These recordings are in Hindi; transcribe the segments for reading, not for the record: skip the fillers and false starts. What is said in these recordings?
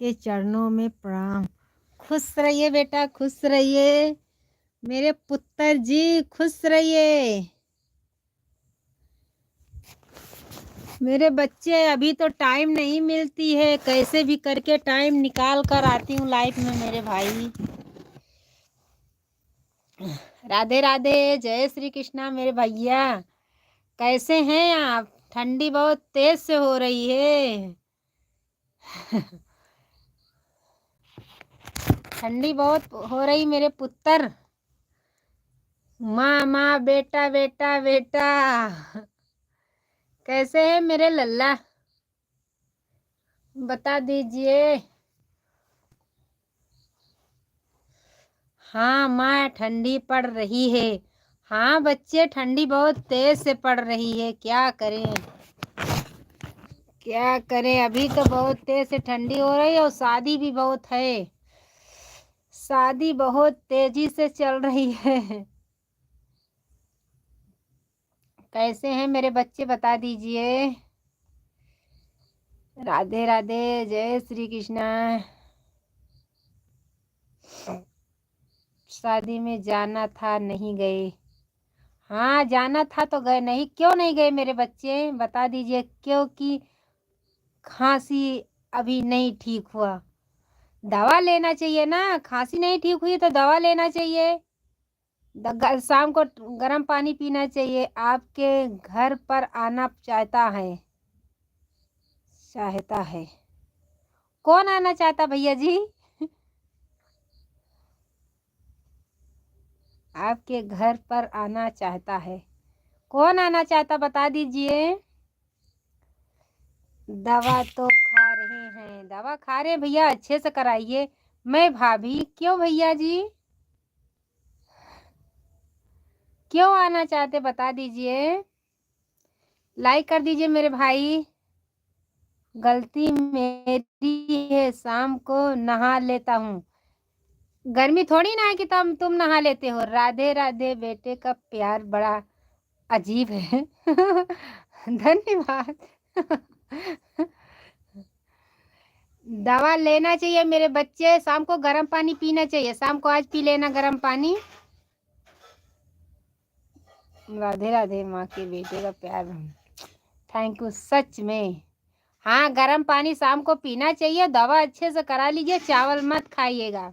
के चरणों में प्रणाम। खुश रहिए बेटा, खुश रहिए मेरे पुत्र जी, खुश रहिए मेरे बच्चे। अभी तो टाइम नहीं मिलती है, कैसे भी करके टाइम निकाल कर आती हूँ लाइफ में मेरे भाई। राधे राधे, जय श्री कृष्णा मेरे भैया। कैसे हैं आप? ठंडी बहुत तेज से हो रही है। ठंडी बहुत हो रही मेरे पुत्र। माँ माँ, बेटा बेटा बेटा। कैसे है मेरे लल्ला, बता दीजिए। हाँ माँ, ठंडी पड़ रही है। हाँ बच्चे, ठंडी बहुत तेज से पड़ रही है। क्या करें क्या करें, अभी तो बहुत तेज से ठंडी हो रही है और शादी भी बहुत है। शादी बहुत तेजी से चल रही है। कैसे हैं मेरे बच्चे, बता दीजिए। राधे राधे, जय श्री कृष्णा। शादी में जाना था, नहीं गए। हाँ जाना था तो गए नहीं। क्यों नहीं गए मेरे बच्चे, बता दीजिए। क्योंकि खांसी अभी नहीं ठीक हुआ। दवा लेना चाहिए ना, खांसी नहीं ठीक हुई तो दवा लेना चाहिए। शाम को गर्म पानी पीना चाहिए। आपके घर पर आना चाहता है। कौन आना चाहता भैया जी? आपके घर पर आना चाहता है। कौन आना चाहता, बता दीजिए। दवा तो खा रहे हैं, दवा खा रहे हैं भैया, अच्छे से कराइए। मैं भाभी, क्यों भैया जी, क्यों आना चाहते, बता दीजिए। लाइक कर दीजिए मेरे भाई। गलती मेरी है, शाम को नहा लेता हूँ। गर्मी थोड़ी ना है कि तुम नहा लेते हो। राधे राधे, बेटे का प्यार बड़ा अजीब है। धन्यवाद। दवा लेना चाहिए मेरे बच्चे, शाम को गर्म पानी पीना चाहिए। शाम को आज पी लेना गर्म पानी। राधे राधे, माँ के बेटे का प्यार। थैंक यू सच में। हाँ गर्म पानी शाम को पीना चाहिए। दवा अच्छे से करा लीजिए, चावल मत खाइएगा।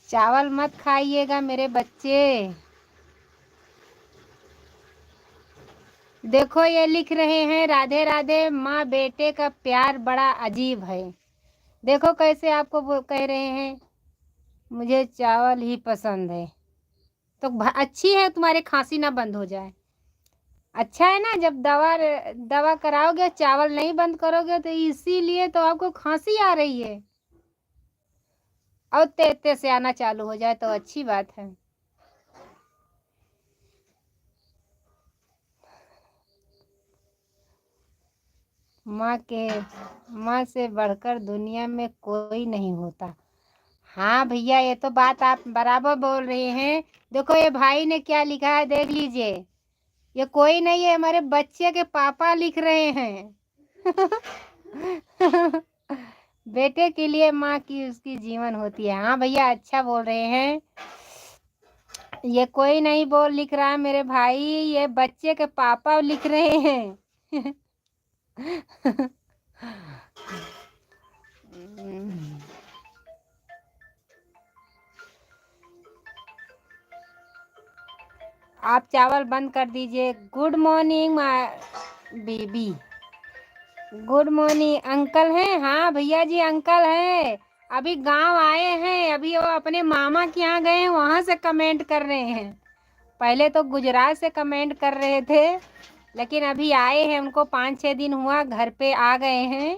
चावल मत खाइएगा मेरे बच्चे। देखो ये लिख रहे हैं, राधे राधे, माँ बेटे का प्यार बड़ा अजीब है। देखो कैसे आपको वो कह रहे हैं, मुझे चावल ही पसंद है। तो अच्छी है, तुम्हारे खांसी ना बंद हो जाए। अच्छा है ना, जब दवा कराओगे, चावल नहीं बंद करोगे तो इसीलिए तो आपको खांसी आ रही है। और तेज से आना चालू हो जाए तो अच्छी बात है। माँ से बढ़कर दुनिया में कोई नहीं होता। हाँ भैया, ये तो बात आप बराबर बोल रहे हैं। देखो ये भाई ने क्या लिखा है, देख लीजिए। ये कोई नहीं है, हमारे बच्चे के पापा लिख रहे हैं। बेटे के लिए माँ की उसकी जीवन होती है। हाँ भैया, अच्छा बोल रहे हैं। ये कोई नहीं लिख रहा है मेरे भाई, ये बच्चे के पापा लिख रहे हैं। आप चावल बंद कर दीजिए। Good morning baby. Good morning uncle हैं। हाँ भैया जी अंकल हैं। अभी गांव आए हैं, अभी वो अपने मामा के यहाँ गए हैं, वहां से कमेंट कर रहे हैं। पहले तो गुजरात से कमेंट कर रहे थे, लेकिन अभी आए हैं, उनको 5-6 दिन हुआ, घर पे आ गए हैं।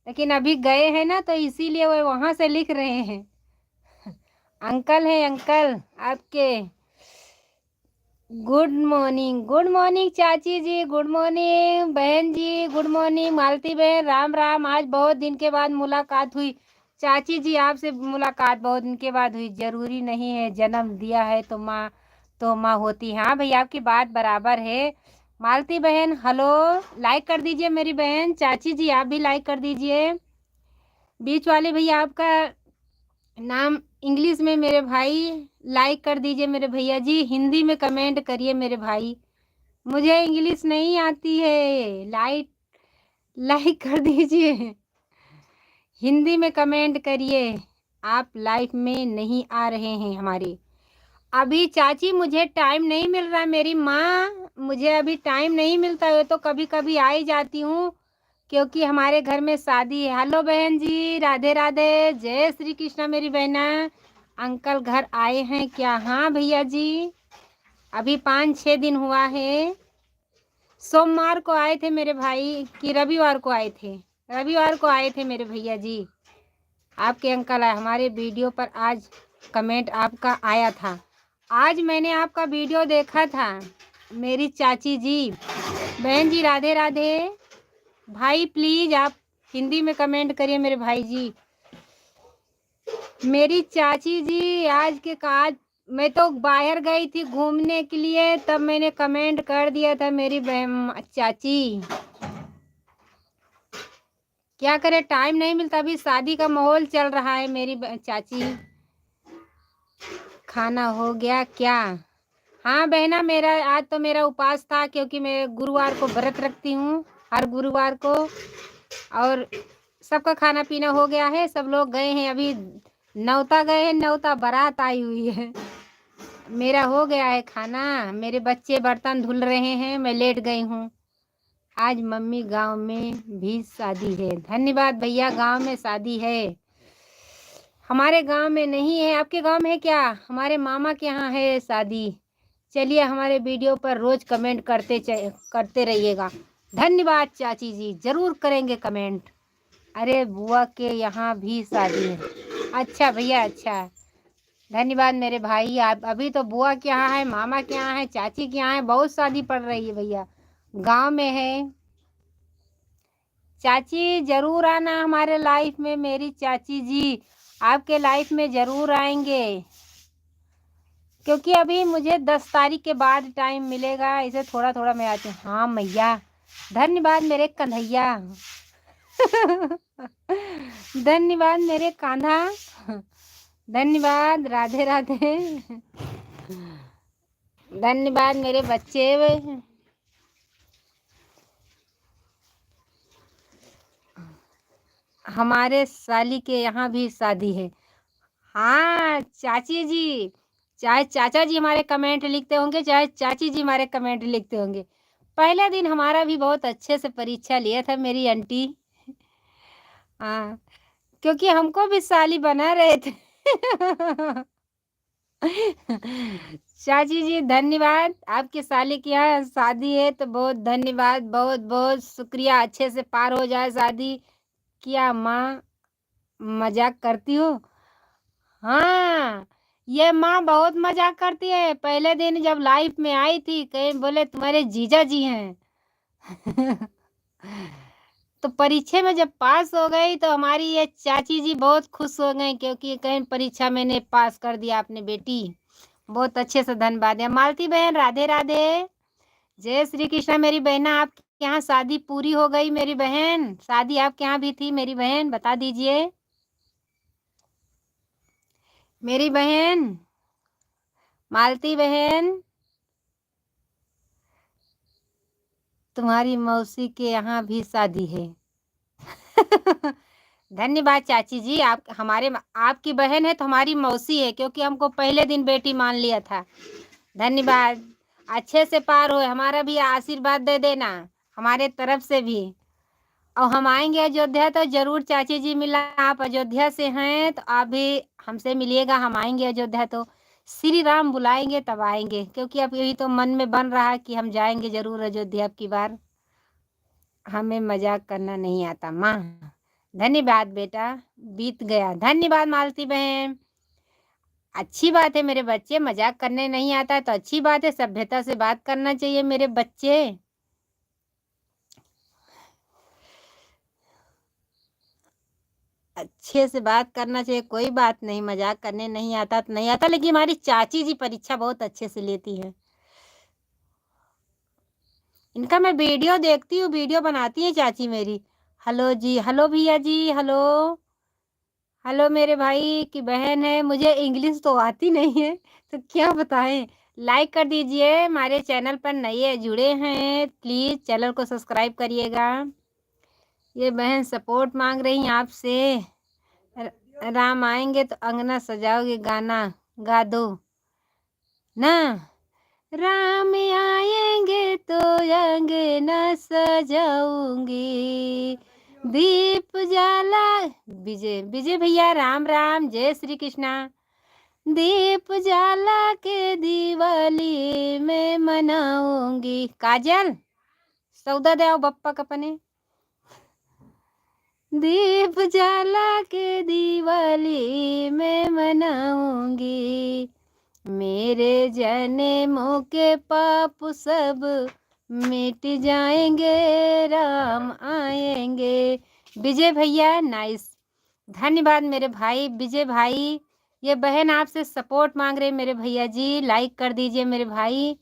लेकिन अभी गए हैं ना, तो इसीलिए वो वहां से लिख रहे हैं। अंकल हैं अंकल आपके। गुड मॉर्निंग चाची जी, गुड मॉर्निंग बहन जी, गुड मॉर्निंग मालती बहन, राम राम। आज बहुत दिन के बाद मुलाकात हुई। चाची जी आपसे मुलाकात बहुत दिन के बाद हुई। जरूरी नहीं है जन्म दिया है तो माँ होती है। हाँ भैया, आपकी बात बराबर है। मालती बहन हेलो, लाइक कर दीजिए मेरी बहन। चाची जी आप भी लाइक कर दीजिए। बीच वाले भैया आपका नाम इंग्लिश में मेरे भाई, लाइक कर दीजिए मेरे भैया जी। हिंदी में कमेंट करिए मेरे भाई, मुझे इंग्लिश नहीं आती है। लाइक लाइक कर दीजिए, हिंदी में कमेंट करिए। आप लाइफ में नहीं आ रहे हैं हमारे अभी। चाची मुझे टाइम नहीं मिल रहा है, मेरी माँ मुझे अभी टाइम नहीं मिलता है, तो कभी कभी आ ही जाती हूँ क्योंकि हमारे घर में शादी है। हेलो बहन जी, राधे राधे, जय श्री कृष्णा मेरी बहना। अंकल घर आए हैं क्या? हाँ भैया जी, अभी 5-6 दिन हुआ है। सोमवार को आए थे मेरे भाई कि रविवार को आए थे? रविवार को आए थे मेरे भैया जी। आपके अंकल आए हमारे वीडियो पर, आज कमेंट आपका आया था। आज मैंने आपका वीडियो देखा था मेरी चाची जी। बहन जी राधे राधे। भाई प्लीज आप हिंदी में कमेंट करिए मेरे भाई जी। मेरी चाची जी आज के काज, मैं तो बाहर गई थी घूमने के लिए, तब मैंने कमेंट कर दिया था मेरी बहन चाची। क्या करे, टाइम नहीं मिलता, अभी शादी का माहौल चल रहा है मेरी चाची। खाना हो गया क्या? हाँ बहना, मेरा आज तो मेरा उपवास था क्योंकि मैं गुरुवार को व्रत रखती हूँ, हर गुरुवार को। और सबका खाना पीना हो गया है, सब लोग गए हैं अभी, नौता गए हैं, नौता बारात आई हुई है। मेरा हो गया है खाना, मेरे बच्चे बर्तन धुल रहे हैं, मैं लेट गई हूँ। आज मम्मी गांव में भी शादी है। धन्यवाद भैया, गांव में शादी है। हमारे गांव में नहीं है, आपके गांव में है क्या? हमारे मामा के यहाँ है शादी। चलिए हमारे वीडियो पर रोज कमेंट करते रहिएगा। धन्यवाद चाची जी, जरूर करेंगे कमेंट। अरे बुआ के यहाँ भी शादी है? अच्छा भैया अच्छा, धन्यवाद मेरे भाई। आप अभी तो बुआ के यहाँ है, मामा के यहाँ है, चाची के यहाँ है, बहुत शादी पड़ रही है भैया, गांव में है। चाची जरूर आना हमारे लाइफ में, मेरी चाची जी आपके लाइफ में जरूर आएंगे क्योंकि अभी मुझे 10 तारीख के बाद टाइम मिलेगा, इसे थोड़ा थोड़ा मैं आती हूँ। हाँ मैया, धन्यवाद मेरे कन्हैया। धन्यवाद मेरे कान्हा, धन्यवाद, राधे राधे। धन्यवाद मेरे बच्चे। हमारे साली के यहाँ भी शादी है। हाँ चाची जी, चाहे चाचा जी हमारे कमेंट लिखते होंगे, चाहे चाची जी हमारे कमेंट लिखते होंगे। पहले दिन हमारा भी बहुत अच्छे से परीक्षा लिया था मेरी आंटी। हाँ, क्योंकि हमको भी साली बना रहे थे। चाची जी धन्यवाद, आपकी साली की यहाँ शादी है तो बहुत धन्यवाद, बहुत बहुत शुक्रिया। अच्छे से पार हो जाए शादी। क्या माँ मजाक करती हो? हाँ, ये माँ बहुत मजाक करती है। पहले दिन जब लाइफ में आई थी, कहीं बोले तुम्हारे जीजा जी हैं। तो परीक्षा में जब पास हो गई तो हमारी ये चाची जी बहुत खुश हो गई क्योंकि कहीं परीक्षा मैंने पास कर दिया अपनी बेटी। बहुत अच्छे से धन्यवाद है। मालती बहन राधे राधे, जय श्री कृष्णा मेरी बहना। आपके यहाँ शादी पूरी हो गई मेरी बहन? शादी आपके यहाँ भी थी मेरी बहन, बता दीजिए मेरी बहन मालती बहन। तुम्हारी मौसी के यहाँ भी शादी है। धन्यवाद चाची जी, आप हमारे आपकी बहन है तो हमारी मौसी है क्योंकि हमको पहले दिन बेटी मान लिया था। धन्यवाद, अच्छे से पार हो, हमारा भी आशीर्वाद दे देना हमारे तरफ से भी। और हम आएंगे अयोध्या तो जरूर चाची जी मिलना। आप अयोध्या से हैं तो आप भी हमसे मिलिएगा। हम आएंगे अयोध्या तो श्री राम बुलाएंगे तब आएंगे, क्योंकि अब यही तो मन में बन रहा है कि हम जाएंगे जरूर अयोध्या अब की बार। हमें मजाक करना नहीं आता माँ। धन्यवाद बेटा, बीत गया। धन्यवाद मालती बहन, अच्छी बात है मेरे बच्चे, मजाक करने नहीं आता तो अच्छी बात है, सभ्यता से बात करना चाहिए मेरे बच्चे। अच्छे से बात करना चाहिए, कोई बात नहीं, मजाक करने नहीं आता तो नहीं आता, लेकिन हमारी चाची जी परीक्षा बहुत अच्छे से लेती है। इनका मैं वीडियो देखती हूँ, वीडियो बनाती है चाची मेरी। हेलो जी, हेलो भैया जी, हेलो। हेलो मेरे भाई की बहन है। मुझे इंग्लिश तो आती नहीं है तो क्या बताएं। लाइक कर दीजिए, हमारे चैनल पर नए जुड़े हैं प्लीज़ चैनल को सब्सक्राइब करिएगा। ये बहन सपोर्ट मांग रही हैं आपसे। राम आएंगे तो अंगना सजाओगे, गाना गा दो ना। राम आएंगे तो अंगना सजाऊंगी, दीप जला। विजय विजय भैया राम राम, जय श्री कृष्णा। दीप जला के दिवाली में मनाऊंगी। काजल सौदा दे आओ बप्पा कपने। दीप जला के दिवाली में मनाऊंगी, मेरे जन्मों के पाप सब मिट जाएंगे, राम आएंगे। विजय भैया नाइस, धन्यवाद मेरे भाई विजय भाई। ये बहन आपसे सपोर्ट मांग रहे मेरे भैया जी, लाइक कर दीजिए मेरे भाई,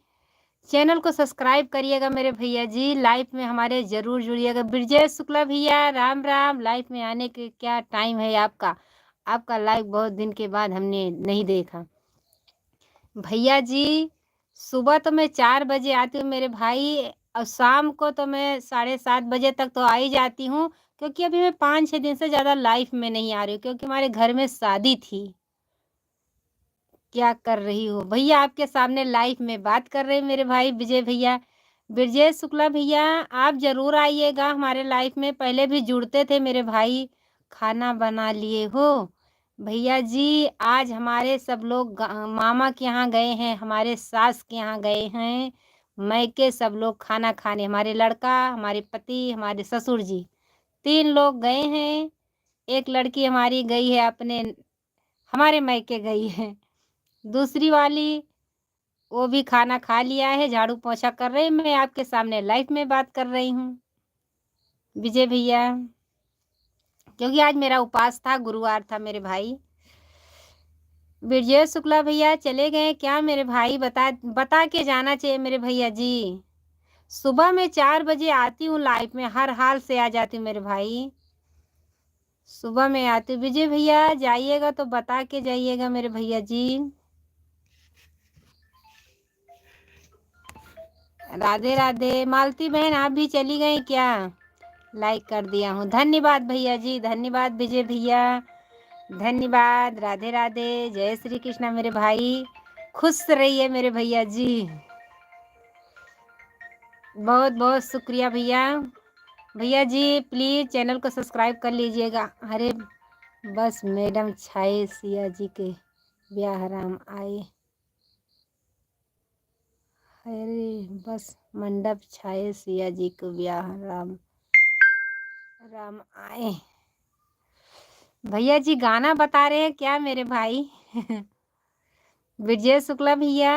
चैनल को सब्सक्राइब करिएगा मेरे भैया जी, लाइफ में हमारे ज़रूर जुड़िएगा। ब्रजेश शुक्ला भैया राम राम। लाइफ में आने के क्या टाइम है आपका, आपका लाइव बहुत दिन के बाद हमने नहीं देखा। भैया जी सुबह तो मैं 4 बजे आती हूँ मेरे भाई, और शाम को तो मैं 7:30 बजे तक तो आ ही जाती हूँ, क्योंकि अभी मैं 5-6 दिन से ज़्यादा लाइफ में नहीं आ रही हूँ, क्योंकि हमारे घर में शादी थी। क्या कर रही हो भैया, आपके सामने लाइव में बात कर रहे हैं मेरे भाई विजय भैया। ब्रजेश शुक्ला भैया आप ज़रूर आइएगा हमारे लाइफ में, पहले भी जुड़ते थे मेरे भाई। खाना बना लिए हो भैया जी? आज हमारे सब लोग मामा के यहाँ गए हैं, हमारे सास के यहाँ गए हैं, मैके सब लोग खाना खाने, हमारे लड़का, हमारे पति, हमारे ससुर जी, 3 लोग गए हैं। एक लड़की हमारी गई है अपने हमारे मैके गई है, दूसरी वाली वो भी खाना खा लिया है, झाड़ू पोछा कर रही। मैं आपके सामने लाइव में बात कर रही हूँ विजय भैया, क्योंकि आज मेरा उपवास था, गुरुवार था मेरे भाई। विजय शुक्ला भैया चले गए क्या मेरे भाई? बता के जाना चाहिए मेरे भैया जी। सुबह में 4 बजे आती हूँ लाइव में, हर हाल से आ जाती हूँ मेरे भाई, सुबह में आती हूँ। विजय भैया जाइएगा तो बता के जाइएगा मेरे भैया जी। राधे राधे। मालती बहन आप भी चली गई क्या? लाइक कर दिया हूँ, धन्यवाद भैया जी, धन्यवाद विजय भैया, धन्यवाद। राधे राधे, जय श्री कृष्णा मेरे भाई, खुश रहिए मेरे भैया जी, बहुत बहुत शुक्रिया भैया। भैया जी प्लीज़ चैनल को सब्सक्राइब कर लीजिएगा। अरे बस मैडम छाए सिया जी के ब्याह राम आए, अरे बस मंडप छाए सिया जी को ब्याह राम राम आए। भैया जी गाना बता रहे हैं क्या मेरे भाई? विजय शुक्ला भैया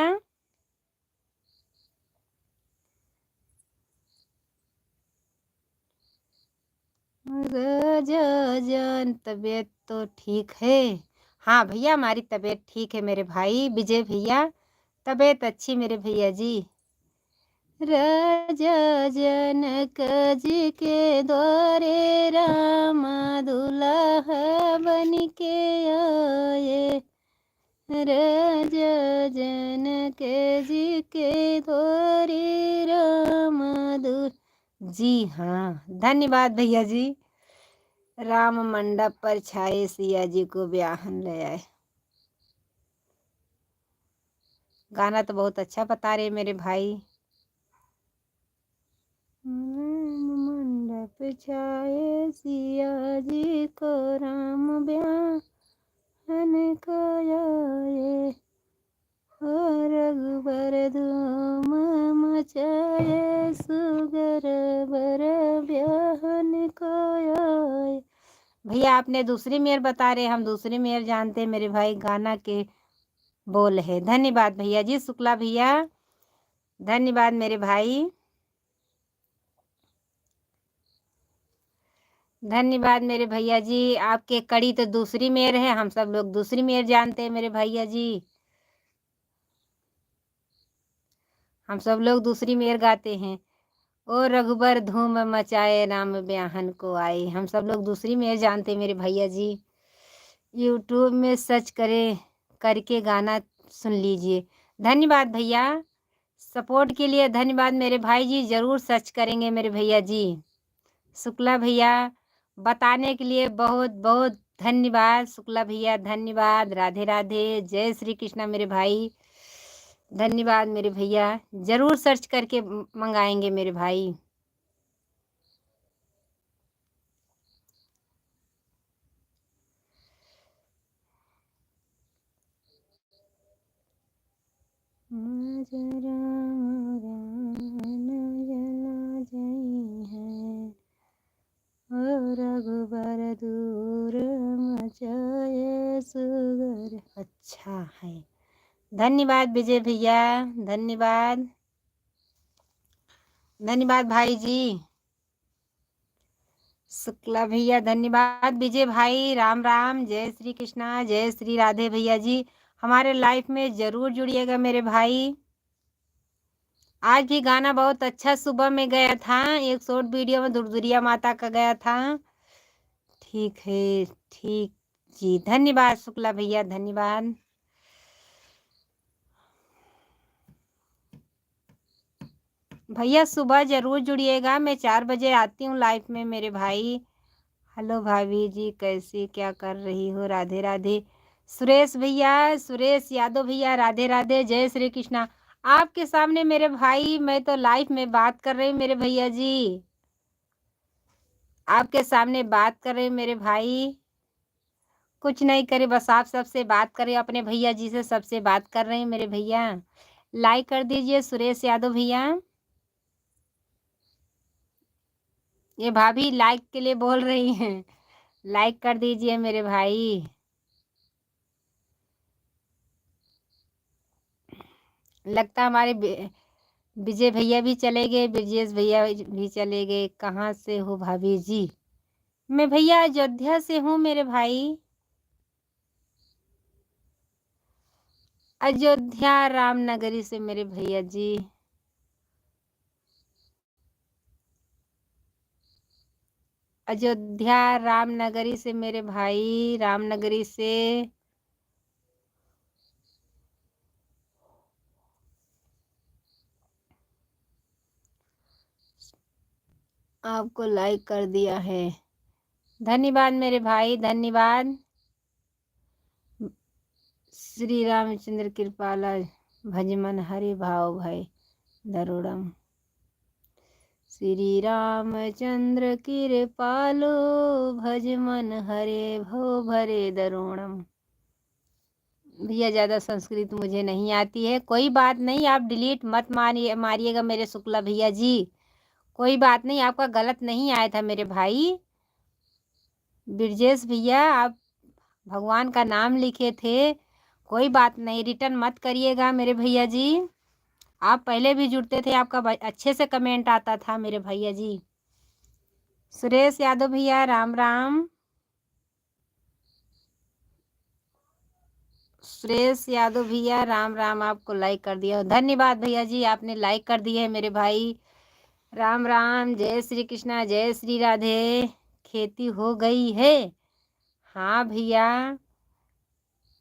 जन तबीयत तो ठीक है। हाँ भैया हमारी तबीयत ठीक है मेरे भाई विजय भैया, तबीयत अच्छी मेरे भैया जी। राजा जनक जी के द्वारे राम दुल्हा बन के आए, राजा जनक जी के द्वारे राम दुल्हा। जी हाँ धन्यवाद भैया जी। राम मंडप पर छाए सिया जी को ब्याहन ले आए। गाना तो बहुत अच्छा बता रहे मेरे भाई। मंडप छाए सिया जी को राम ब्याहन को आए, रघुबर धूम मचाए, सुगर बर ब्याहन को आए। भैया आपने दूसरी मेयर बता रहे, हम दूसरी मेयर जानते हैं मेरे भाई, गाना के बोल है। धन्यवाद भैया जी शुक्ला भैया, धन्यवाद मेरे भाई, धन्यवाद मेरे भैया जी। आपके कड़ी तो दूसरी मेयर है, हम सब लोग दूसरी मेयर जानते हैं मेरे भैया जी, हम सब लोग दूसरी मेयर गाते हैं। ओ रघुबर धूम मचाए राम ब्याहन को आए। हम सब लोग दूसरी में जानते मेरे भैया जी। यूट्यूब में सर्च करके गाना सुन लीजिए। धन्यवाद भैया, सपोर्ट के लिए धन्यवाद मेरे भाई जी। ज़रूर सर्च करेंगे मेरे भैया जी। शुक्ला भैया बताने के लिए बहुत बहुत धन्यवाद। शुक्ला भैया धन्यवाद। राधे राधे, जय श्री कृष्णा मेरे भाई। धन्यवाद मेरे भैया, ज़रूर सर्च करके मंगाएंगे मेरे भाई। रघुबर दूर मचाए सुगर। अच्छा है, धन्यवाद विजय भैया, धन्यवाद धन्यवाद भाई जी। शुक्ला भैया धन्यवाद। विजय भाई राम राम, जय श्री कृष्णा, जय श्री राधे भैया जी। हमारे लाइफ में ज़रूर जुड़िएगा मेरे भाई। आज भी गाना बहुत अच्छा सुबह में गया था, एक शॉर्ट वीडियो में दुर्दुरिया माता का गया था। ठीक है, ठीक जी, धन्यवाद शुक्ला भैया, धन्यवाद। भैया सुबह ज़रूर जुड़िएगा, मैं 4 बजे आती हूँ लाइव में मेरे भाई। हेलो भाभी जी, कैसी क्या कर रही हो? राधे राधे। सुरेश भैया, सुरेश यादव भैया, राधे राधे, जय श्री कृष्णा। आपके सामने मेरे भाई, मैं तो लाइव में बात कर रही हूँ मेरे भैया जी। आपके सामने बात कर रहे हैं मेरे भाई। कुछ नहीं करे, बस आप सबसे बात करें, अपने भैया जी से सबसे बात कर रहे हैं मेरे भैया। लाइक कर दीजिए सुरेश यादव भैया। ये भाभी लाइक के लिए बोल रही हैं, लाइक कर दीजिए मेरे भाई। लगता हमारे विजय भैया भी चले गए, ब्रजेश भैया भी चले गए। कहाँ से हो भाभी जी? मैं भैया अयोध्या से हूँ मेरे भाई। अयोध्या रामनगरी से मेरे भैया जी। अयोध्या रामनगरी से मेरे भाई, रामनगरी से। आपको लाइक कर दिया है, धन्यवाद मेरे भाई, धन्यवाद। श्री रामचंद्र कृपाला भजमन हरि भाव भय दरुड़म। श्री रामचंद्र कृपालो भजमन हरे भव भरे दरुणम। भैया ज़्यादा संस्कृत मुझे नहीं आती है, कोई बात नहीं, आप डिलीट मत मारिएगा मेरे शुक्ला भैया जी। कोई बात नहीं, आपका गलत नहीं आया था मेरे भाई। ब्रजेश भैया आप भगवान का नाम लिखे थे, कोई बात नहीं, रिटर्न मत करिएगा मेरे भैया जी। आप पहले भी जुड़ते थे, आपका अच्छे से कमेंट आता था मेरे भैया जी। सुरेश यादव भैया राम राम। सुरेश यादव भैया राम राम, आपको लाइक कर दिया, धन्यवाद भैया जी, आपने लाइक कर दिया है मेरे भाई। राम राम, जय श्री कृष्णा, जय श्री राधे। खेती हो गई है? हाँ भैया,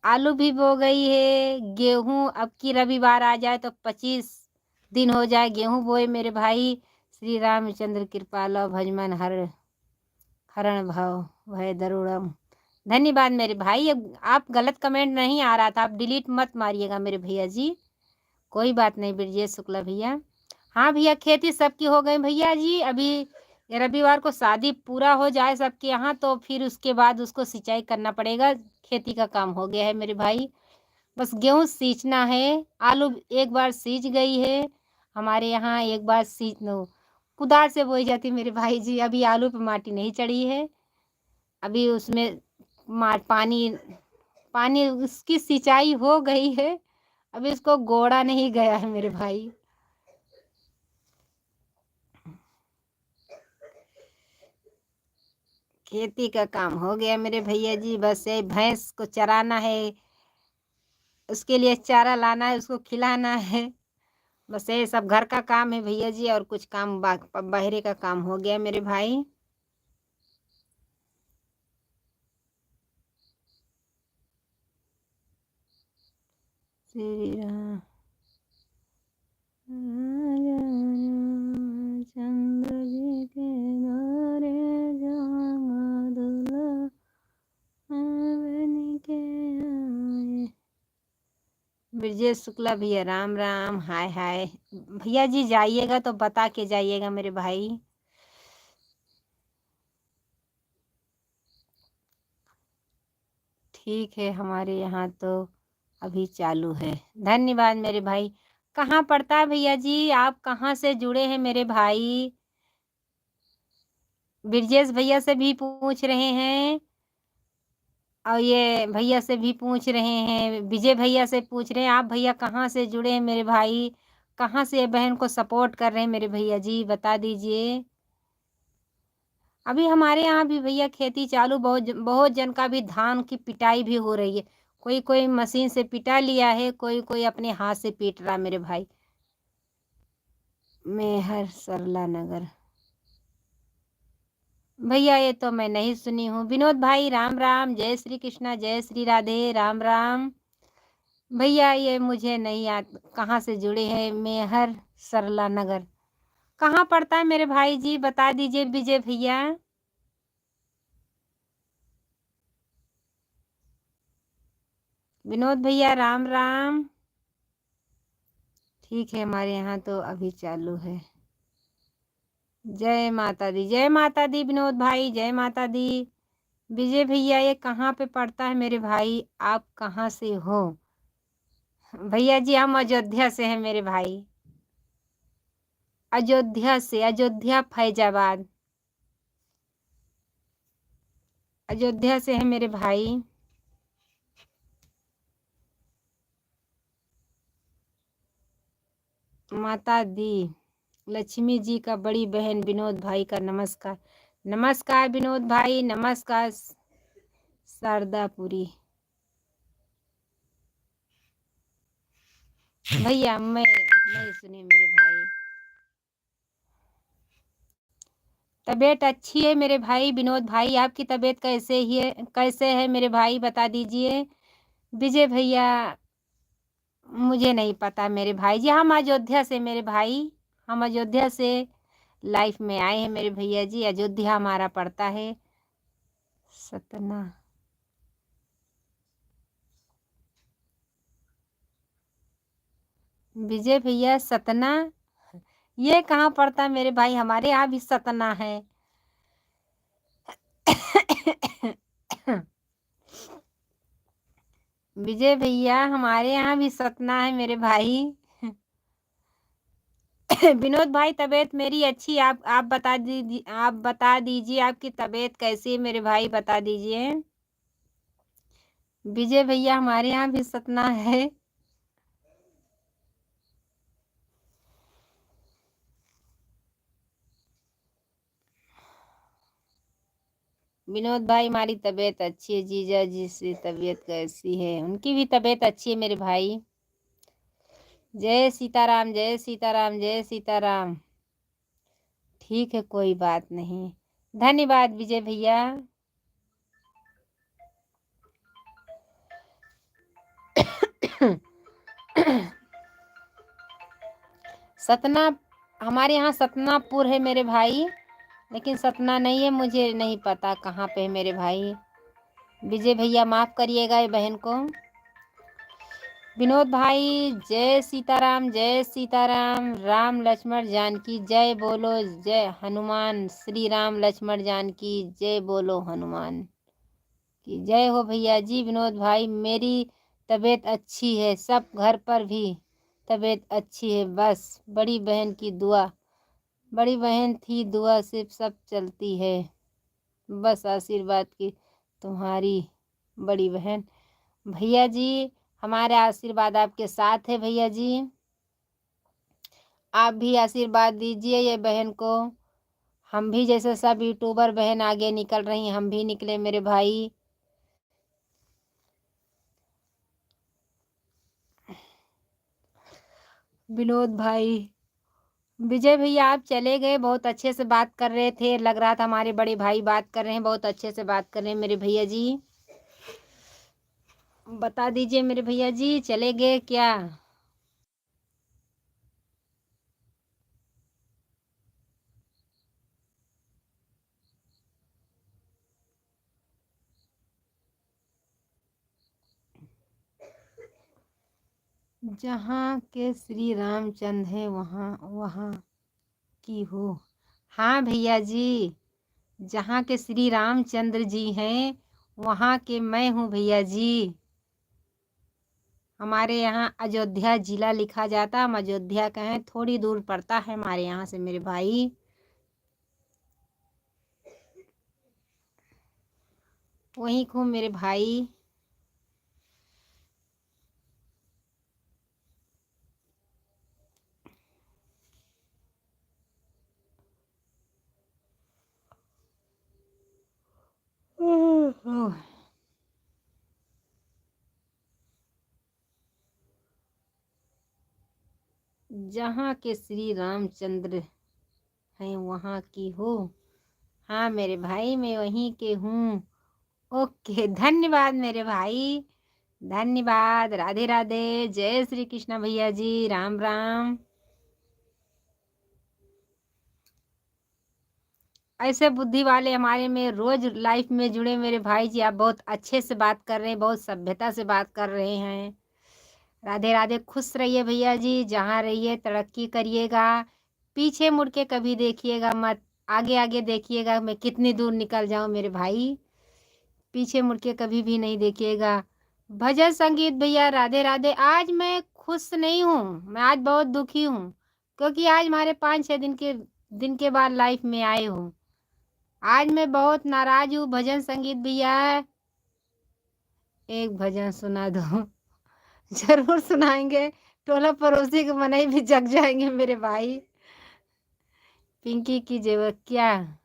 आलू भी बो गई है। गेहूं अब की रविवार आ जाए तो 25 दिन हो जाए गेहूं बोए मेरे भाई। श्री रामचंद्र कृपाला भजमन हरण भाव भय दरुणम। धन्यवाद मेरे भाई। अब आप गलत कमेंट नहीं आ रहा था, आप डिलीट मत मारिएगा मेरे भैया जी। कोई बात नहीं ब्रजेश शुक्ला भैया। हाँ भैया, खेती सबकी हो गई भैया जी। अभी रविवार को शादी पूरा हो जाए सबके यहाँ तो फिर उसके बाद उसको सिंचाई करना पड़ेगा। खेती का काम हो गया है मेरे भाई, बस गेहूँ सींचना है। आलू एक बार सींच गई है हमारे यहाँ, एक बार सींच लो कुदाल से बोई जाती मेरे भाई जी। अभी आलू पे माटी नहीं चढ़ी है, अभी उसमें पानी पानी उसकी सिंचाई हो गई है, अभी उसको गोड़ा नहीं गया है मेरे भाई। खेती का काम हो गया मेरे भैया जी, बस ये भैंस को चराना है, उसके लिए चारा लाना है, उसको खिलाना है। बस ये सब घर का काम है भैया जी, और कुछ काम बाहरी का काम हो गया मेरे भाई। श्री राम चंद्र जी के द्वारे जाम दुल्हा बन के आए। ब्रजेश शुक्ला भैया राम राम, हाय हाय भैया जी, जाइएगा तो बता के जाइएगा मेरे भाई। ठीक है, हमारे यहाँ तो अभी चालू है। धन्यवाद मेरे भाई। कहाँ पड़ता है भैया जी, आप कहाँ से जुड़े हैं मेरे भाई? ब्रजेश भैया से भी पूछ रहे हैं, और ये भैया से भी पूछ रहे हैं, विजय भैया से पूछ रहे हैं। आप भैया कहाँ से जुड़े हैं मेरे भाई? कहाँ से बहन को सपोर्ट कर रहे हैं मेरे भैया जी, बता दीजिए। अभी हमारे यहाँ भी भैया खेती चालू, बहुत बहुत जन का भी धान की पिटाई भी हो रही है। कोई कोई मशीन से पिटा लिया है, कोई कोई अपने हाथ से पीट रहा मेरे भाई। मेहर सरला नगर भैया, ये तो मैं नहीं सुनी हूँ। विनोद भाई राम राम, जय श्री कृष्णा, जय श्री राधे, राम राम। भैया ये मुझे नहीं याद कहाँ से जुड़े हैं। मेहर सरला नगर कहाँ पड़ता है मेरे भाई जी, बता दीजिए विजय भैया। विनोद भैया राम राम। ठीक है, हमारे यहाँ तो अभी चालू है। जय माता दी, जय माता दी विनोद भाई, जय माता दी। विजय भैया ये कहाँ पे पड़ता है मेरे भाई, आप कहाँ से हो? भैया जी हम अयोध्या से हैं मेरे भाई, अयोध्या से, अयोध्या फैजाबाद, अयोध्या से है मेरे भाई। माता दी लक्ष्मी जी का बड़ी बहन विनोद भाई का नमस्कार। नमस्कार विनोद भाई, नमस्कार। शारदापुरी भैया मैं नहीं सुनी मेरे भाई। तबीयत अच्छी है मेरे भाई विनोद भाई, आपकी तबीयत कैसे ही है, कैसे है मेरे भाई, बता दीजिए। विजय भैया मुझे नहीं पता मेरे भाई जी, हम अयोध्या से मेरे भाई, हम अयोध्या से लाइफ में आए हैं मेरे भैया जी। अयोध्या हमारा पड़ता है। सतना विजय भैया, सतना ये कहाँ पड़ता है मेरे भाई? हमारे यहाँ भी सतना है। विजय भैया हमारे यहाँ भी सतना है मेरे भाई। विनोद भाई तबीयत मेरी अच्छी, आप बता दीजिए, आप बता दीजिए आपकी तबीयत कैसी है मेरे भाई, बता दीजिए। विजय भैया हमारे यहाँ भी सतना है। विनोद भाई हमारी तबीयत अच्छी है। जीजा जी से तबीयत कैसी है? उनकी भी तबीयत अच्छी है मेरे भाई। जय सीताराम, जय सीताराम, जय सीताराम। ठीक है, कोई बात नहीं। धन्यवाद विजय भैया। सतना हमारे यहाँ सतनापुर है मेरे भाई, लेकिन सतना नहीं है, मुझे नहीं पता कहाँ पे है मेरे भाई। विजय भैया माफ करिएगा ये बहन को। विनोद भाई जय सीताराम, जय सीताराम। राम लक्ष्मण जानकी जय बोलो, जय हनुमान। श्री राम लक्ष्मण जानकी जय बोलो, हनुमान की जय हो भैया जी। विनोद भाई मेरी तबीयत अच्छी है, सब घर पर भी तबीयत अच्छी है, बस बड़ी बहन की दुआ, बड़ी बहन थी दुआ से सब चलती है, बस आशीर्वाद की तुम्हारी बड़ी बहन। भैया जी हमारे आशीर्वाद आपके साथ है भैया जी, आप भी आशीर्वाद दीजिए ये बहन को। हम भी जैसे सब यूट्यूबर बहन आगे निकल रही हैं, हम भी निकले मेरे भाई। विनोद भाई। विजय भैया आप चले गए, बहुत अच्छे से बात कर रहे थे, लग रहा था हमारे बड़े भाई बात कर रहे हैं, बहुत अच्छे से बात कर रहे हैं मेरे भैया जी। बता दीजिए मेरे भैया जी, चले गए क्या? जहाँ के श्री रामचंद्र है वहाँ वहाँ की हो। हाँ भैया जी, जहाँ के श्री रामचंद्र जी हैं वहाँ के मैं हूँ भैया जी। हमारे यहाँ अयोध्या जिला लिखा जाता, हम अयोध्या का हैं, थोड़ी दूर पड़ता है हमारे यहाँ से मेरे भाई। वहीं को मेरे भाई। ओह, जहाँ के श्री रामचंद्र हैं वहाँ की हो। हाँ मेरे भाई, मैं वहीं के हूँ। ओके, धन्यवाद मेरे भाई, धन्यवाद। राधे राधे, जय श्री कृष्ण भैया जी, राम राम। ऐसे बुद्धि वाले हमारे में रोज लाइफ में जुड़े मेरे भाई जी, आप बहुत अच्छे से बात कर रहे हैं, बहुत सभ्यता से बात कर रहे हैं। राधे राधे, खुश रहिए भैया जी, जहाँ रहिए तरक्की करिएगा। पीछे मुड़ के कभी देखिएगा मत, आगे आगे देखिएगा, मैं कितनी दूर निकल जाऊं मेरे भाई। पीछे मुड़ के कभी भी नहीं देखिएगा। भजन संगीत भैया राधे राधे। आज मैं खुश नहीं हूँ, मैं आज बहुत दुखी हूँ, क्योंकि आज हमारे 5-6 दिन के बाद लाइफ में आए हो। आज मैं बहुत नाराज हूँ। भजन संगीत भैया एक भजन सुना दो। जरूर सुनाएंगे, टोला पड़ोसी के मन ही भी जग जाएंगे मेरे भाई। पिंकी की जय, क्या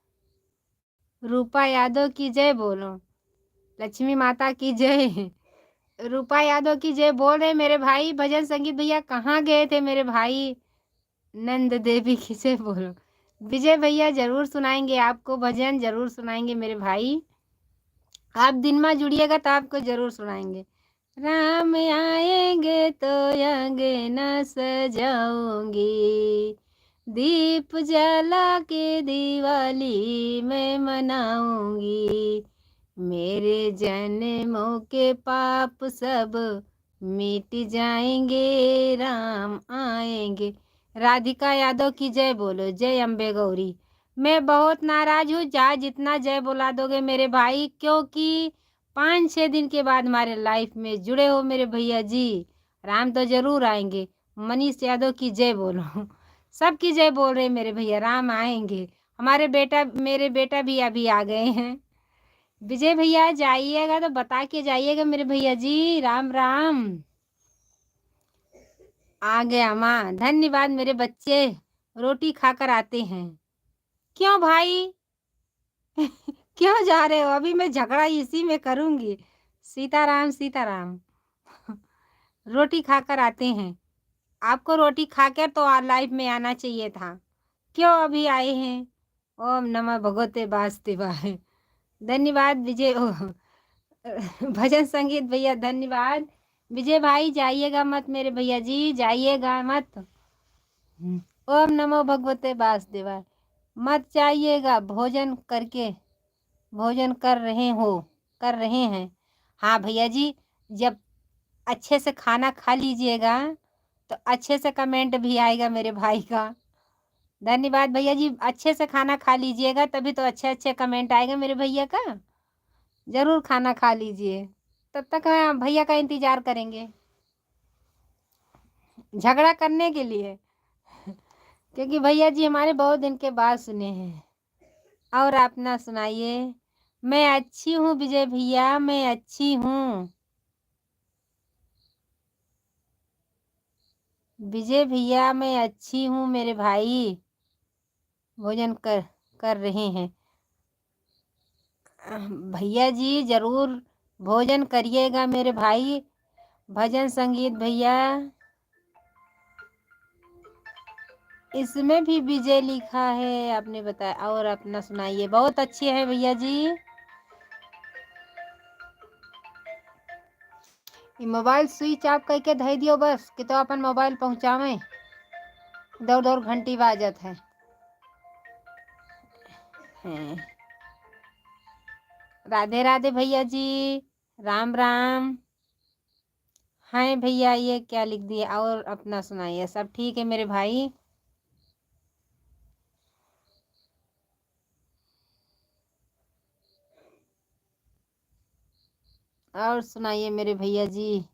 रूपा यादव की जय बोलो, लक्ष्मी माता की जय, रूपा यादव की जय बोल रहे मेरे भाई। भजन संगीत भैया कहाँ गए थे मेरे भाई? नंद देवी की जय बोलो। विजय भैया जरूर सुनाएंगे, आपको भजन जरूर सुनाएंगे मेरे भाई। आप दिन में जुड़िएगा तो आपको जरूर सुनाएंगे। राम आएंगे तो अंगना सजाऊंगी, दीप जला के दिवाली मैं मनाऊंगी, मेरे जन्मों के पाप सब मिट जाएंगे, राम आएंगे। राधिका यादव की जय बोलो, जय अम्बे गौरी। मैं बहुत नाराज हूँ, जा जितना जय बोला दोगे मेरे भाई, क्योंकि 5-6 दिन के बाद हमारे लाइफ में जुड़े हो मेरे भैया जी। राम तो जरूर आएंगे। मनीष यादव की जय बोलो। सबकी जय बोल रहे मेरे भैया, राम आएंगे। हमारे बेटा, मेरे बेटा भी अभी आ गए हैं। विजय भैया जाइएगा तो बता के जाइएगा मेरे भैया जी, राम राम। आ गया माँ, धन्यवाद मेरे बच्चे, रोटी खाकर आते हैं। क्यों भाई? क्यों जा रहे हो? अभी मैं झगड़ा इसी में करूंगी। सीताराम सीताराम। रोटी खाकर आते हैं। आपको रोटी खाकर तो लाइफ में आना चाहिए था, क्यों अभी आए हैं? ओम नमः भगवते वासुदेवाय। धन्यवाद विजय। भजन संगीत भैया धन्यवाद। विजय भाई जाइएगा मत मेरे भैया जी, जाइएगा मत। ओम नमो भगवते वासुदेवाय। मत जाइएगा, भोजन करके, भोजन कर रहे हो, कर रहे हैं। हाँ भैया जी, जब अच्छे से खाना खा लीजिएगा तो अच्छे से कमेंट भी आएगा मेरे भाई का। धन्यवाद भैया जी, अच्छे से खाना खा लीजिएगा तभी तो अच्छे अच्छे कमेंट आएगा मेरे भैया का। जरूर खाना खा लीजिए, तब तक हम भैया का इंतजार करेंगे झगड़ा करने के लिए, क्योंकि भैया जी हमारे बहुत दिन के बाद सुने हैं। और अपना सुनाइए। मैं अच्छी हूँ विजय भैया, मैं अच्छी हूँ। विजय भैया मैं अच्छी हूँ मेरे भाई। भोजन कर रहे हैं। भैया जी जरूर भोजन करिएगा मेरे भाई। भजन संगीत भैया इसमें भी विजय लिखा है, आपने बताया। और अपना सुनाइए। बहुत अच्छे हैं भैया जी। ये मोबाइल स्विच ऑफ करके धै दियो बस, कि तो अपन मोबाइल पहुँचावे। दौड़ दौड़ घंटी बाजत है। हैं। राधे राधे भैया जी। राम राम। हैं भैया, ये क्या लिख दिए? और अपना सुनाइए। सब ठीक है मेरे भाई? और सुनाइए मेरे भैया जी।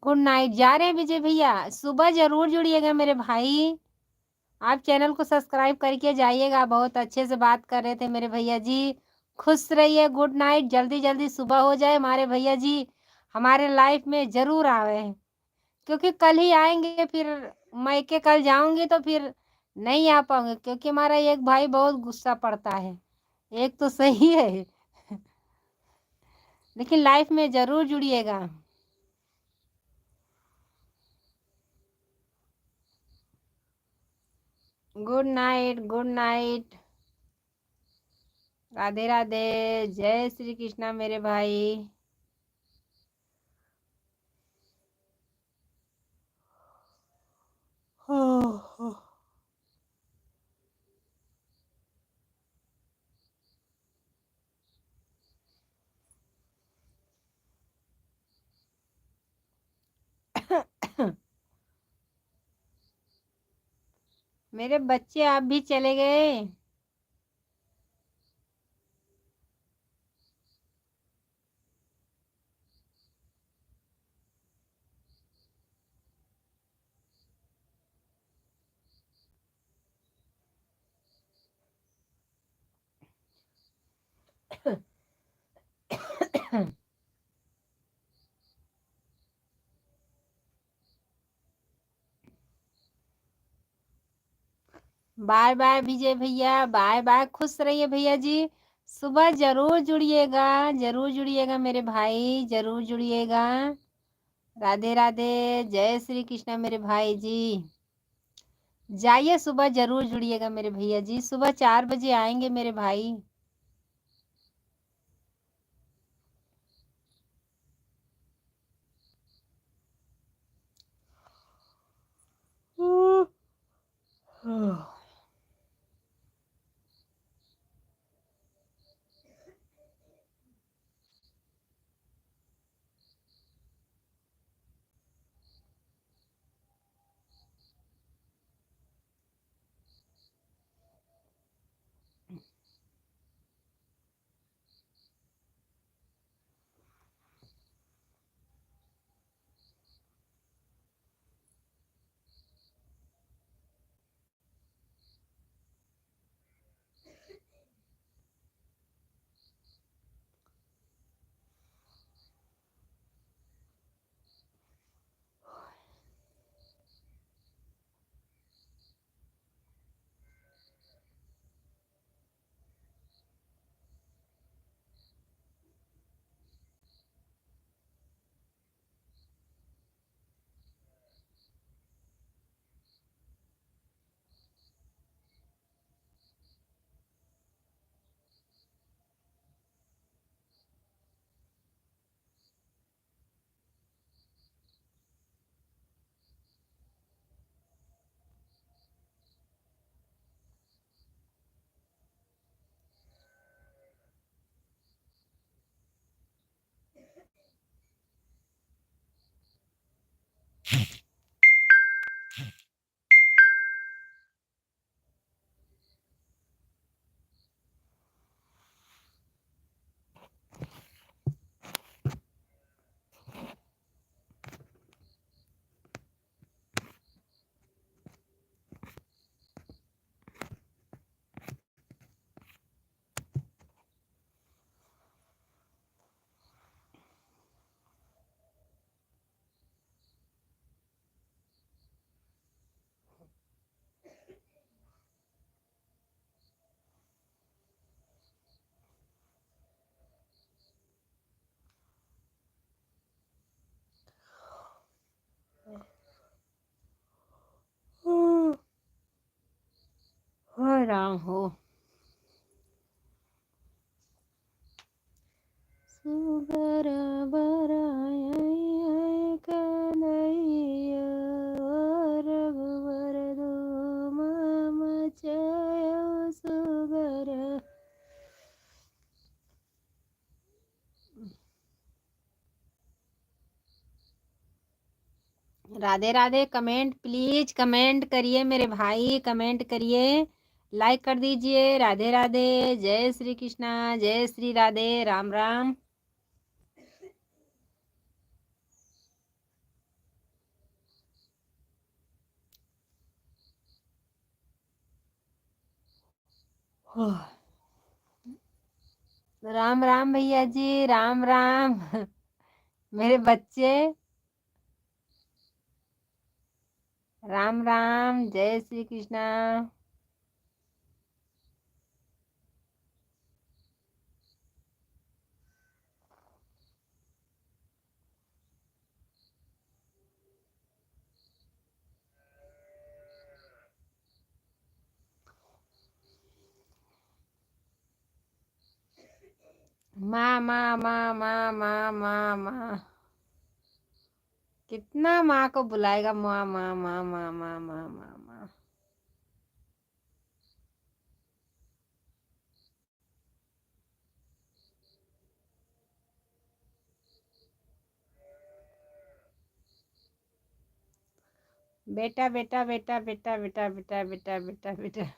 Good night. जा रहे हैं विजय भैया, सुबह जरूर जुड़िएगा मेरे भाई। आप चैनल को सब्सक्राइब करके जाइएगा। बहुत अच्छे से बात कर रहे थे मेरे भैया जी। खुश रहिए। Good night. जल्दी जल्दी सुबह हो जाए हमारे भैया जी, हमारे लाइफ में जरूर आवे। क्योंकि कल ही आएंगे, फिर मैके कल जाऊंगी तो फिर नहीं आ पाऊंगे, क्योंकि हमारा एक भाई बहुत गुस्सा पड़ता है। एक तो सही है। लेकिन लाइफ में जरूर जुड़िएगा। Good night. Good night. Radhe Radhe. जय श्री कृष्णा मेरे भाई। मेरे बच्चे, आप भी चले गए? बाय बाय विजय भैया। Bye bye. खुश रहिए भैया जी। सुबह जरूर जुड़िएगा। जरूर जुड़िएगा मेरे भाई, जरूर जुड़िएगा। राधे राधे। जय श्री कृष्णा मेरे भाई जी। जाइए, सुबह जरूर जुड़िएगा मेरे भैया जी। सुबह 4 बजे आएंगे मेरे भाई। राम हो। सुगर बराय कन्हैया रघुवर दो मम जय sugar. Radhe Radhe. Comment please comment करिए मेरे भाई, कमेंट करिए, लाइक कर दीजिए। राधे राधे। जय श्री कृष्णा, जय श्री राधे, राम राम। राम राम भैया जी, राम राम। मेरे बच्चे, राम राम, जय श्री कृष्णा। माँ माँ माँ माँ माँ माँ माँ। कितना माँ को बुलाएगा? माँ माँ माँ माँ माँ माँ माँ माँ। बेटा बेटा बेटा बेटा बेटा बेटा बेटा बेटा बेटा।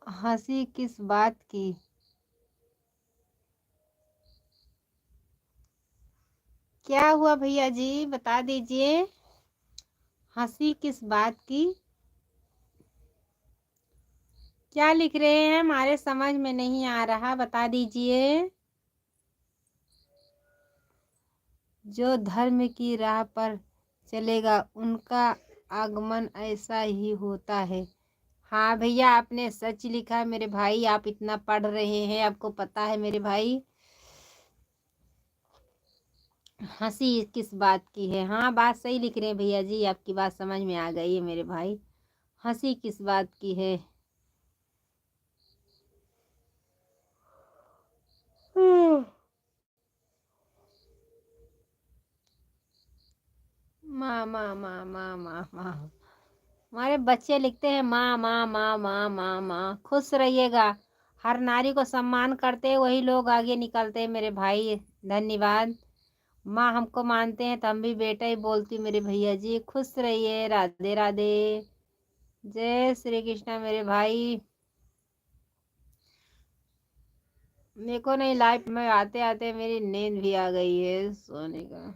हंसी किस बात की? क्या हुआ भैया जी, बता दीजिए। हंसी किस बात की? क्या लिख रहे हैं? हमारे समझ में नहीं आ रहा, बता दीजिए। जो धर्म की राह पर चलेगा उनका आगमन ऐसा ही होता है। हाँ भैया, आपने सच लिखा है मेरे भाई। आप इतना पढ़ रहे हैं, आपको पता है मेरे भाई। हंसी किस बात की है? हाँ, बात सही लिख रहे हैं भैया जी, आपकी बात समझ में आ गई है मेरे भाई। हंसी किस बात की है? माँ माँ माँ माँ माँ माँ। हमारे बच्चे लिखते हैं माँ माँ माँ माँ माँ माँ। खुश रहिएगा। हर नारी को सम्मान करते वही लोग आगे निकलते हैं मेरे भाई। धन्यवाद। माँ हमको मानते हैं तो हम भी बेटा ही बोलती हूँ मेरे भैया जी। खुश रहिए। राधे राधे। जय श्री कृष्णा मेरे भाई। मेरे को नहीं, लाइफ में आते आते मेरी नींद भी आ गई है सोने का।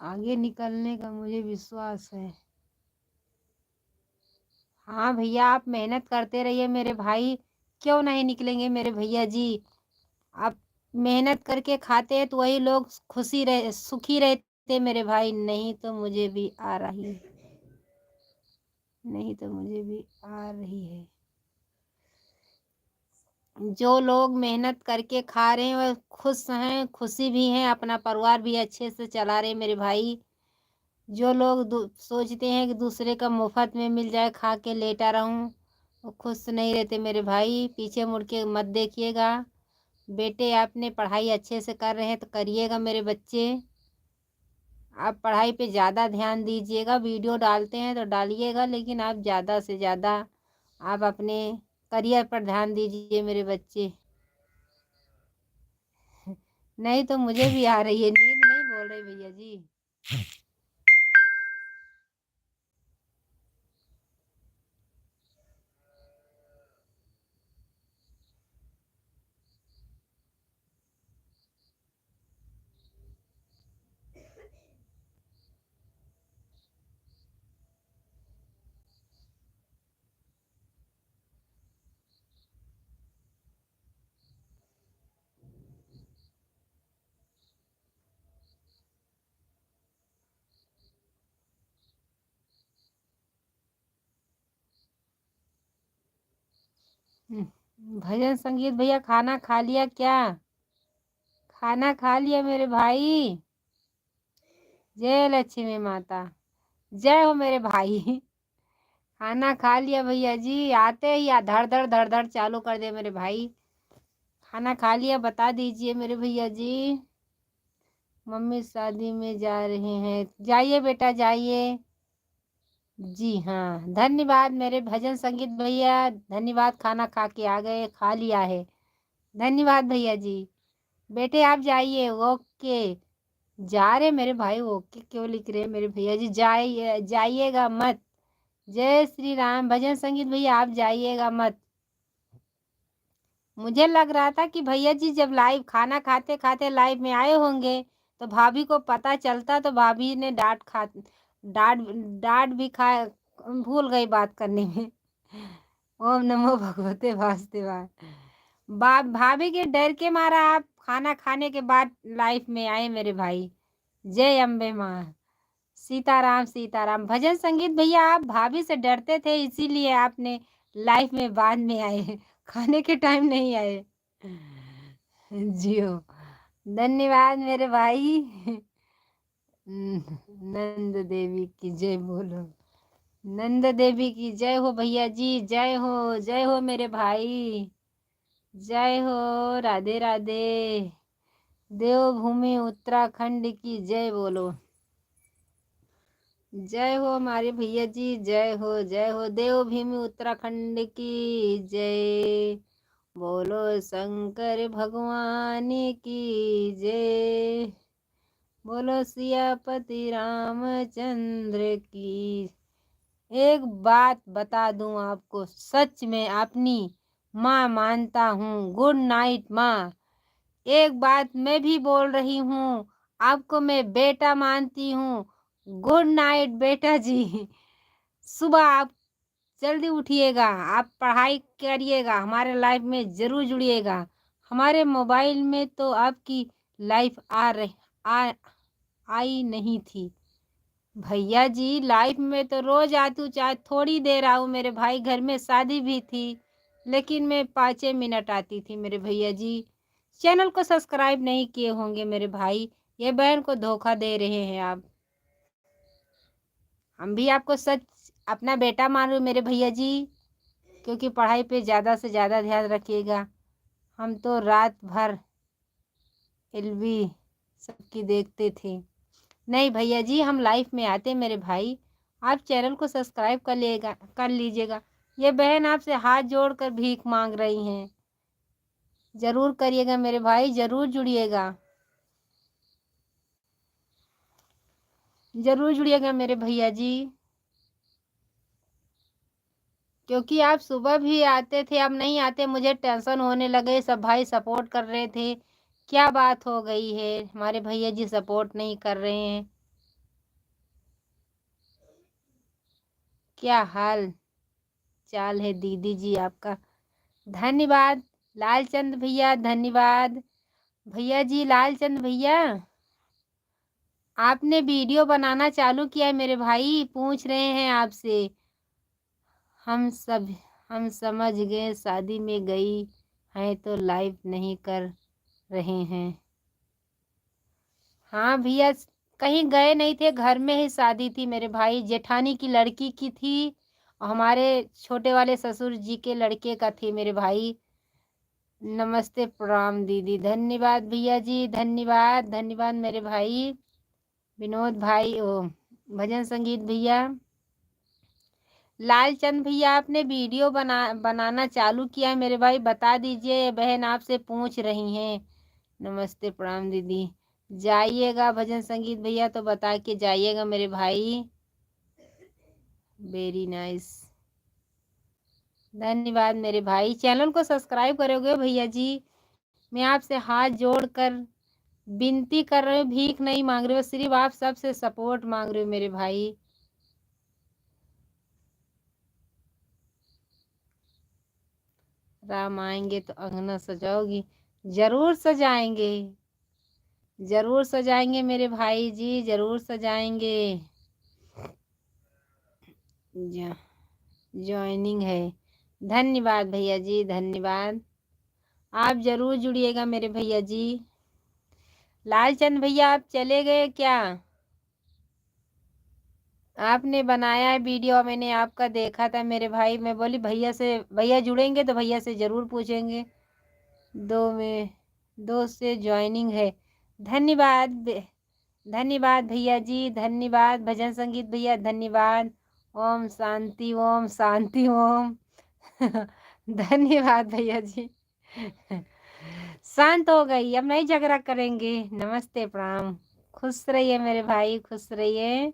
आगे निकलने का मुझे विश्वास है। हाँ भैया, आप मेहनत करते रहिए मेरे भाई। क्यों नहीं निकलेंगे मेरे भैया जी? आप मेहनत करके खाते हैं तो वही लोग खुशी रहे, सुखी रहते मेरे भाई। नहीं तो मुझे भी आ रही है, नहीं तो मुझे भी आ रही है। जो लोग मेहनत करके खा रहे हैं वह खुश हैं, खुशी भी हैं, अपना परिवार भी अच्छे से चला रहे हैं मेरे भाई। जो लोग सोचते हैं कि दूसरे का मुफ्त में मिल जाए खा के लेटा रहूं, वो खुश नहीं रहते मेरे भाई। पीछे मुड़ के मत देखिएगा। बेटे आपने पढ़ाई अच्छे से कर रहे हैं तो करिएगा मेरे बच्चे। आप पढ़ाई पे ज़्यादा ध्यान दीजिएगा। वीडियो डालते हैं तो डालिएगा, लेकिन आप ज़्यादा से ज़्यादा आप अपने करियर पर ध्यान दीजिए मेरे बच्चे। नहीं तो मुझे भी आ रही है नींद, नहीं बोल रहे भैया जी। भजन संगीत भैया खाना खा लिया क्या? खाना खा लिया मेरे भाई। जय लक्ष्मी माता, जय हो मेरे भाई। खाना खा लिया भैया जी, आते ही धड़ धड़ चालू कर दे मेरे भाई। खाना खा लिया बता दीजिए मेरे भैया जी। मम्मी शादी में जा रहे हैं, जाइए बेटा जाइए। जी हाँ, धन्यवाद मेरे भजन संगीत भैया, धन्यवाद। खाना खा के आ गए, खा लिया है, धन्यवाद भैया जी। बेटे आप जाइए। ओके, जा रहे मेरे भाई, ओके क्यों लिख रहे मेरे भैया जी? जाइए, जाइएगा मत। जय श्री राम। भजन संगीत भैया आप जाइएगा मत। मुझे लग रहा था कि भैया जी जब लाइव खाना खाते खाते लाइव में आए होंगे तो भाभी को पता चलता, तो भाभी ने डांट डांट भी खा, भूल गई बात करने में। ओम नमो भगवते वासुदेवाय। भाभी के डर के मारा आप खाना खाने के बाद लाइफ में आए मेरे भाई। जय अम्बे माँ। सीताराम सीताराम। भजन संगीत भैया आप भाभी से डरते थे, इसीलिए आपने लाइफ में बाद में आए, खाने के टाइम नहीं आए। जियो, धन्यवाद मेरे भाई। नंद देवी की जय बोलो। नंद देवी की जय हो भैया जी, जय हो, जय हो मेरे भाई, जय हो। राधे राधे। देवभूमि उत्तराखंड की जय बोलो। जय हो हमारे भैया जी, जय हो, जय हो। देवभूमि उत्तराखंड की जय बोलो। शंकर भगवान की जय बोलो। सियापति रामचंद्र की। एक बात बता दूं आपको, सच में अपनी माँ मानता हूँ। गुड नाइट माँ। एक बात मैं भी बोल रही हूँ, आपको मैं बेटा मानती हूँ। गुड नाइट बेटा जी। सुबह आप जल्दी उठिएगा, आप पढ़ाई करिएगा, हमारे लाइफ में ज़रूर जुड़िएगा। हमारे मोबाइल में तो आपकी लाइफ आई नहीं थी भैया जी। लाइफ में तो रोज आती हूँ, चाहे थोड़ी देर आऊँ मेरे भाई। घर में शादी भी थी, लेकिन मैं 5 मिनट आती थी मेरे भैया जी। चैनल को सब्सक्राइब नहीं किए होंगे मेरे भाई, ये बहन को धोखा दे रहे हैं आप। हम भी आपको सच अपना बेटा मान रहे मेरे भैया जी, क्योंकि पढ़ाई पे ज़्यादा से ज़्यादा ध्यान रखिएगा। हम तो रात भर एलवी सबकी देखते थे। नहीं भैया जी, हम लाइफ में आते मेरे भाई। आप चैनल को सब्सक्राइब कर लीजिएगा। ये बहन आपसे हाथ जोड़कर भीख मांग रही हैं, ज़रूर करिएगा मेरे भाई, ज़रूर जुड़िएगा, ज़रूर जुड़िएगा मेरे भैया जी। क्योंकि आप सुबह भी आते थे, अब नहीं आते, मुझे टेंशन होने लगे। सब भाई सपोर्ट कर रहे थे, क्या बात हो गई है, हमारे भैया जी सपोर्ट नहीं कर रहे हैं, क्या हाल चाल है दीदी जी आपका? धन्यवाद लालचंद भैया, धन्यवाद भैया जी। लालचंद भैया आपने वीडियो बनाना चालू किया है मेरे भाई, पूछ रहे हैं आपसे। हम सब हम समझ गए शादी में गई हैं तो लाइव नहीं कर रहे हैं। हाँ भैया, कहीं गए नहीं थे, घर में ही शादी थी, मेरे भाई जेठानी की लड़की की थी और हमारे छोटे वाले ससुर जी के लड़के का थी मेरे भाई। नमस्ते प्रणाम दीदी, धन्यवाद भैया जी, धन्यवाद धन्यवाद मेरे भाई विनोद भाई। ओ भजन संगीत भैया। लालचंद भैया, आपने वीडियो बनाना चालू किया है मेरे भाई, बता दीजिए, बहन आपसे पूछ रही हैं। नमस्ते प्रणाम दीदी। जाइएगा भजन संगीत भैया तो बता के जाइएगा मेरे भाई। वेरी नाइस, धन्यवाद मेरे भाई। चैनल को सब्सक्राइब करोगे भैया जी? मैं आपसे हाथ जोड़कर विनती कर रहे हो, भीख नहीं मांग रहे हो, सिर्फ आप सबसे सपोर्ट मांग रहे हो मेरे भाई। राम आएंगे तो अंगना सजाओगी? जरूर सजाएंगे, जरूर सजाएंगे मेरे भाई जी, जरूर सजाएंगे। ज्वाइनिंग है, धन्यवाद भैया जी, धन्यवाद। आप जरूर जुड़िएगा मेरे भैया जी। लालचंद भैया, आप चले गए क्या? आपने बनाया है वीडियो, मैंने आपका देखा था मेरे भाई, मैं बोली भैया से, भैया जुड़ेंगे तो भैया से ज़रूर पूछेंगे। दो से ज्वाइनिंग है, धन्यवाद धन्यवाद भैया जी, धन्यवाद भजन संगीत भैया, धन्यवाद। ओम शांति ओम शांति ओम। धन्यवाद भैया जी। शांत हो गई, अब नहीं झगड़ा करेंगे। नमस्ते प्रणाम, खुश रहिए मेरे भाई, खुश रहिए,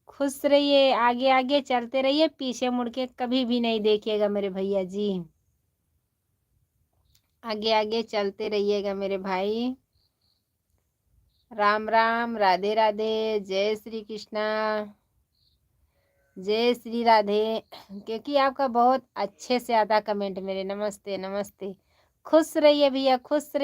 खुश रहिए, आगे आगे चलते रहिए, पीछे मुड़ के कभी भी नहीं देखिएगा मेरे भैया जी, आगे आगे चलते रहिएगा मेरे भाई। राम राम, राधे राधे, जय श्री कृष्णा, जय श्री राधे। क्योंकि आपका बहुत अच्छे से आता कमेंट मेरे। नमस्ते नमस्ते, खुश रहिए भैया, खुश रहिए।